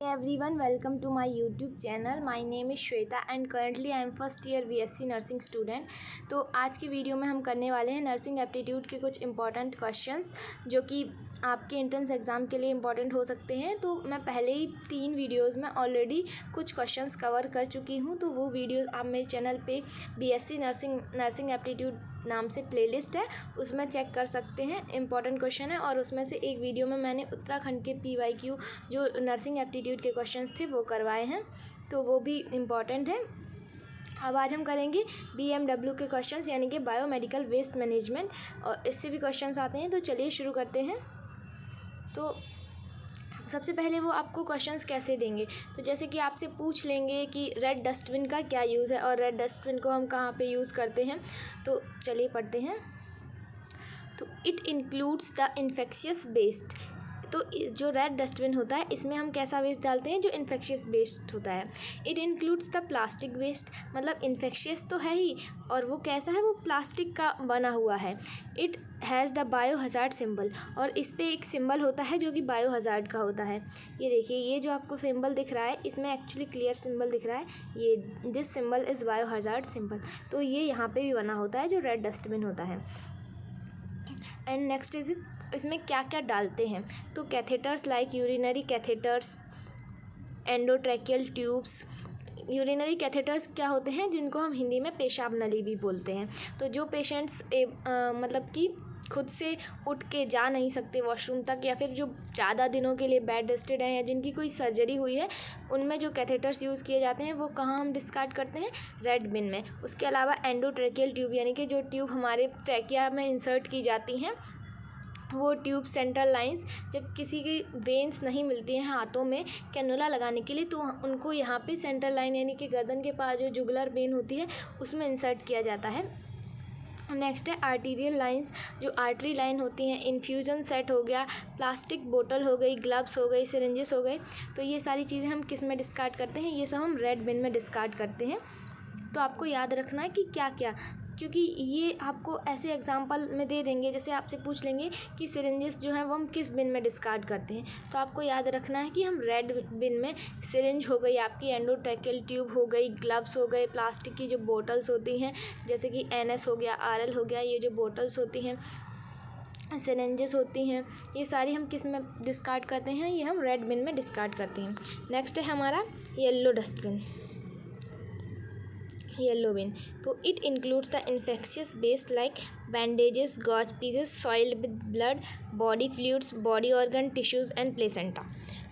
Hey everyone, welcome to my YouTube channel. My name is Shweta and currently I am first year BSc nursing student. तो आज की video में हम करने वाले हैं नर्सिंग एप्टीट्यूड के कुछ इंपॉर्टेंट क्वेश्चंस जो कि आपके एंट्रेंस एग्ज़ाम के लिए इंपॉर्टेंट हो सकते हैं। तो मैं पहले ही 3 वीडियोज़ में ऑलरेडी कुछ क्वेश्चंस कवर कर चुकी हूँ, तो वो वीडियोज़ आप मेरे चैनल पे BSc नर्सिंग एप्टीट्यूड नाम से प्लेलिस्ट है, उसमें चेक कर सकते हैं। इंपॉर्टेंट क्वेश्चन है और उसमें से एक वीडियो में मैंने उत्तराखंड के PYQ जो नर्सिंग एप्टीट्यूड के क्वेश्चंस थे वो करवाए हैं, तो वो भी इम्पॉर्टेंट है। अब आज हम करेंगे BMW के क्वेश्चंस यानी कि बायोमेडिकल वेस्ट मैनेजमेंट, और इससे भी क्वेश्चंस आते हैं। तो चलिए शुरू करते हैं। तो सबसे पहले वो आपको क्वेश्चंस कैसे देंगे, तो जैसे कि आपसे पूछ लेंगे कि रेड डस्टबिन का क्या यूज़ है और रेड डस्टबिन को हम कहाँ पे यूज़ करते हैं। तो चलिए पढ़ते हैं। तो it includes the infectious waste. तो जो रेड डस्टबिन होता है इसमें हम कैसा वेस्ट डालते हैं, जो इन्फेक्शियस वेस्ट होता है। It includes the plastic waste, मतलब इन्फेक्शियस तो है ही, और वो कैसा है, वो प्लास्टिक का बना हुआ है। It has the bio hazard symbol, और इस पर एक सिंबल होता है जो कि बायो हज़ार्ड का होता है। ये देखिए, ये जो आपको सिंबल दिख रहा है इसमें एक्चुअली क्लियर सिंबल दिख रहा है, ये this symbol is bio hazard symbol. तो ये यहाँ पे भी बना होता है जो रेड डस्टबिन होता है। एंड नेक्स्ट इज इसमें क्या क्या डालते हैं, तो catheters like urinary catheters, endotracheal tubes. Urinary catheters क्या होते हैं, जिनको हम हिंदी में पेशाब नली भी बोलते हैं। तो जो पेशेंट्स मतलब कि खुद से उठ के जा नहीं सकते वॉशरूम तक, या फिर जो ज़्यादा दिनों के लिए बेड रेस्टेड हैं या जिनकी कोई सर्जरी हुई है, उनमें जो कैथेटर्स यूज़ किए जाते हैं वो कहाँ हम डिस्कार्ड करते हैं, रेड बिन में। उसके अलावा एंडोट्रैकियल ट्यूब यानी कि जो ट्यूब हमारे ट्रैकिया में इंसर्ट की जाती हैं, वो ट्यूब सेंट्रल लाइंस, जब किसी की वेंस नहीं मिलती हैं हाथों में कैनुला लगाने के लिए, तो उनको यहाँ पे सेंट्रल लाइन यानी कि गर्दन के पास जो जुगुलर वेन होती है उसमें इंसर्ट किया जाता है। नेक्स्ट है आर्टीरियल लाइंस, जो आर्टरी लाइन होती हैं। इन्फ्यूज़न सेट हो गया, प्लास्टिक बोतल हो गई, ग्लव्स हो गई, सिरिंजेस हो गए। तो ये सारी चीज़ें हम किस में डिस्कार्ड करते हैं, ये सब हम रेड बिन में डिस्कार्ड करते हैं। तो आपको याद रखना है कि क्या क्या, क्योंकि ये आपको ऐसे एग्जांपल में दे देंगे, जैसे आपसे पूछ लेंगे कि सिरिंजेस जो हैं वो हम किस बिन में डिस्कार्ड करते हैं, तो आपको याद रखना है कि हम रेड बिन में सिरिंज हो गई आपकी, एंडोट्रैकियल ट्यूब हो गई, ग्लव्स हो गए, प्लास्टिक की जो बोटल्स होती हैं जैसे कि NS हो गया, RL हो गया, ये जो बोटल्स होती हैं, सिरिंजेस होती हैं, ये सारी हम किस में डिस्कार्ड करते हैं, ये हम रेड बिन में डिस्कार्ड करते हैं। नेक्स्ट है हमारा येलो डस्टबिन, येलो बिन। तो it includes the infectious waste like bandages, gauze pieces, soiled with blood, body fluids, body organ, tissues and placenta.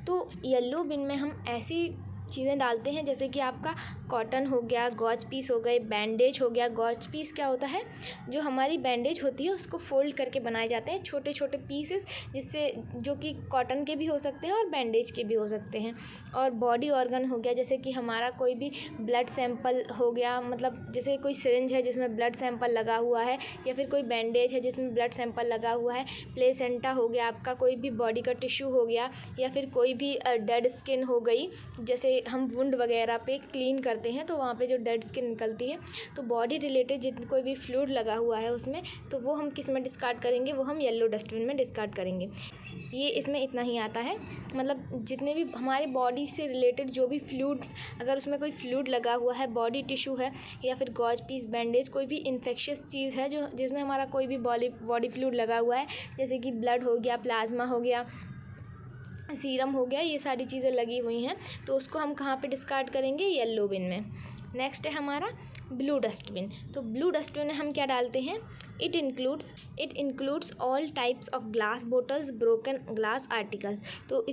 तो येलो बिन में हम ऐसी चीज़ें डालते हैं जैसे कि आपका कॉटन हो गया, गॉज पीस हो गए, बैंडेज हो गया। गॉज पीस क्या होता है, जो हमारी बैंडेज होती है उसको फोल्ड करके बनाए जाते हैं छोटे छोटे पीसेस, जिससे जो कि कॉटन के भी हो सकते हैं और बैंडेज के भी हो सकते हैं। और बॉडी ऑर्गन हो गया, जैसे कि हमारा कोई भी ब्लड सैंपल हो गया, मतलब जैसे कोई सिरिंज है जिसमें ब्लड सैंपल लगा हुआ है, या फिर कोई बैंडेज है जिसमें ब्लड सैंपल लगा हुआ है। प्लेसेंटा हो गया आपका, कोई भी बॉडी का टिश्यू हो गया, या फिर कोई भी डेड स्किन हो गई, जैसे हम वुंड वगैरह पे क्लीन करते हैं तो वहाँ पे जो डेड स्किन निकलती है, तो बॉडी रिलेटेड जितनी कोई भी फ्लूइड लगा हुआ है उसमें, तो वो हम किस में डिस्कार्ड करेंगे, वो हम येलो डस्टबिन में डिस्कार्ड करेंगे। ये इसमें इतना ही आता है, मतलब जितने भी हमारे बॉडी से रिलेटेड जो भी फ्लूइड, अगर उसमें कोई फ्लूइड लगा हुआ है, बॉडी टिश्यू है, या फिर गॉज पीस, बैंडेज, कोई भी इन्फेक्शियस चीज़ है जो जिसमें हमारा कोई भी बॉडी फ्लूइड लगा हुआ है, जैसे कि ब्लड हो गया, प्लाज्मा हो गया, सीरम हो गया, ये सारी चीज़ें लगी हुई हैं, तो उसको हम कहाँ पे डिस्कार्ड करेंगे, येलो बिन में। नेक्स्ट है हमारा ब्लू डस्टबिन। तो ब्लू डस्टबिन में हम क्या डालते हैं, it includes all types of glass bottles, broken glass articles. तो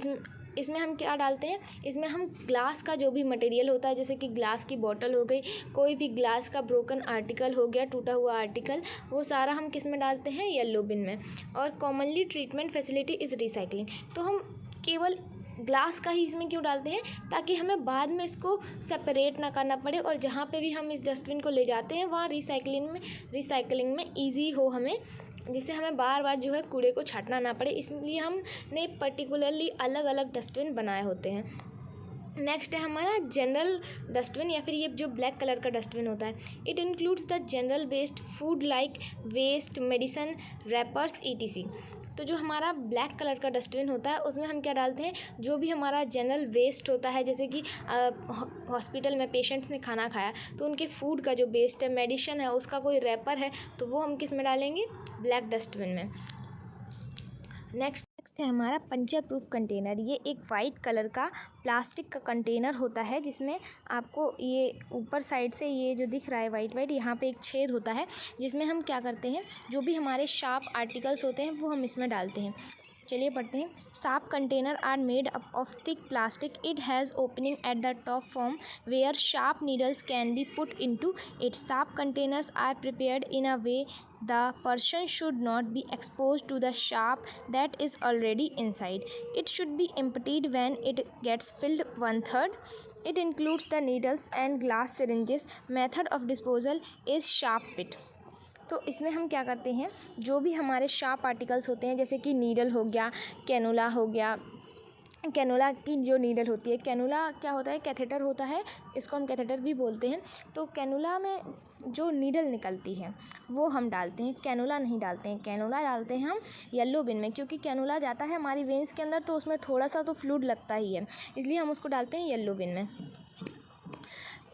इसमें हम क्या डालते हैं, इसमें हम ग्लास का जो भी मटेरियल होता है, जैसे कि ग्लास की बोतल हो गई, कोई भी ग्लास का ब्रोकन आर्टिकल हो गया, टूटा हुआ आर्टिकल, वो सारा हम किस में डालते हैं, येलो बिन में। और commonly treatment facility is recycling. तो हम केवल ग्लास का ही इसमें क्यों डालते हैं, ताकि हमें बाद में इसको सेपरेट ना करना पड़े, और जहाँ पे भी हम इस डस्टबिन को ले जाते हैं वहाँ रिसाइकलिंग में ईजी हो हमें, जिससे हमें बार बार जो है कूड़े को छांटना ना पड़े, इसलिए हमने पर्टिकुलरली अलग अलग डस्टबिन बनाए होते हैं। नेक्स्ट है हमारा जनरल डस्टबिन, या फिर ये जो ब्लैक कलर का डस्टबिन होता है। It includes the general waste, food like waste, medicine, wrappers, ETC। तो जो हमारा ब्लैक कलर का डस्टबिन होता है उसमें हम क्या डालते हैं, जो भी हमारा जनरल वेस्ट होता है, जैसे कि हॉस्पिटल में पेशेंट्स ने खाना खाया तो उनके फूड का जो वेस्ट है, मेडिसिन है, उसका कोई रैपर है, तो वो हम किस में डालेंगे, ब्लैक डस्टबिन में। नेक्स्ट है हमारा पंचर प्रूफ कंटेनर। ये एक वाइट कलर का प्लास्टिक का कंटेनर होता है जिसमें आपको ये ऊपर साइड से ये जो दिख रहा है वाइट वाइट, यहाँ पे एक छेद होता है जिसमें हम क्या करते हैं, जो भी हमारे शार्प आर्टिकल्स होते हैं वो हम इसमें डालते हैं। चलिए पढ़ते हैं। Sharp container are made up of thick plastic. It has opening at the top from where sharp needles can be put into it. Sharp containers are prepared in a way the person should not be exposed to the sharp that is already inside. It should be emptied when it gets filled 1/3. It includes the needles and glass syringes. Method of disposal is sharp pit. तो इसमें हम क्या करते हैं, जो भी हमारे sharp articles होते हैं जैसे कि नीडल हो गया, कैनुला हो गया, कैनुला की जो नीडल होती है, कैनुला क्या होता है, कैथेटर होता है, इसको हम कैथेटर भी बोलते हैं। तो कैनुला में जो नीडल निकलती है वो हम डालते हैं, कैनुला नहीं डालते हैं। कैनुला डालते हैं हम येलो बिन में, क्योंकि कैनुला जाता है हमारी वेंस के अंदर तो उसमें थोड़ा सा तो फ्लूइड लगता ही है, इसलिए हम उसको डालते हैं येलो बिन में।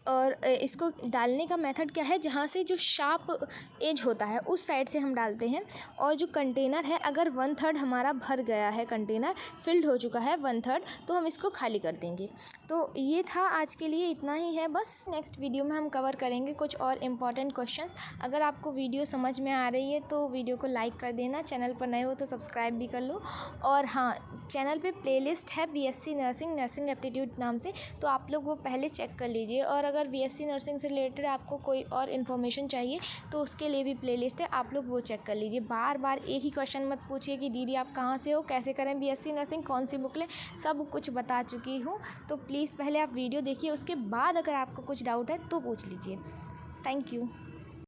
और इसको डालने का मेथड क्या है, जहाँ से जो शार्प एज होता है उस साइड से हम डालते हैं। और जो कंटेनर है, अगर 1/3 हमारा भर गया है, कंटेनर फिल्ड हो चुका है 1/3, तो हम इसको खाली कर देंगे। तो ये था आज के लिए, इतना ही है बस। नेक्स्ट वीडियो में हम कवर करेंगे कुछ और इम्पॉर्टेंट क्वेश्चंस। अगर आपको वीडियो समझ में आ रही है तो वीडियो को लाइक कर देना, चैनल पर नए हो तो सब्सक्राइब भी कर लो। और हाँ, चैनल पे प्लेलिस्ट है बीएससी नर्सिंग एप्टीट्यूड नाम से, तो आप लोग वो पहले चेक कर लीजिए। और अगर बीएससी नर्सिंग से रिलेटेड आपको कोई और इन्फॉर्मेशन चाहिए तो उसके लिए भी प्लेलिस्ट है, आप लोग वो चेक कर लीजिए। बार बार एक ही क्वेश्चन मत पूछिए कि दीदी आप कहाँ से हो, कैसे करें बीएससी नर्सिंग, कौन सी बुक लें, सब कुछ बता चुकी हूँ। तो प्लीज़ पहले आप वीडियो देखिए, उसके बाद अगर आपको कुछ डाउट है तो पूछ लीजिए। Thank you.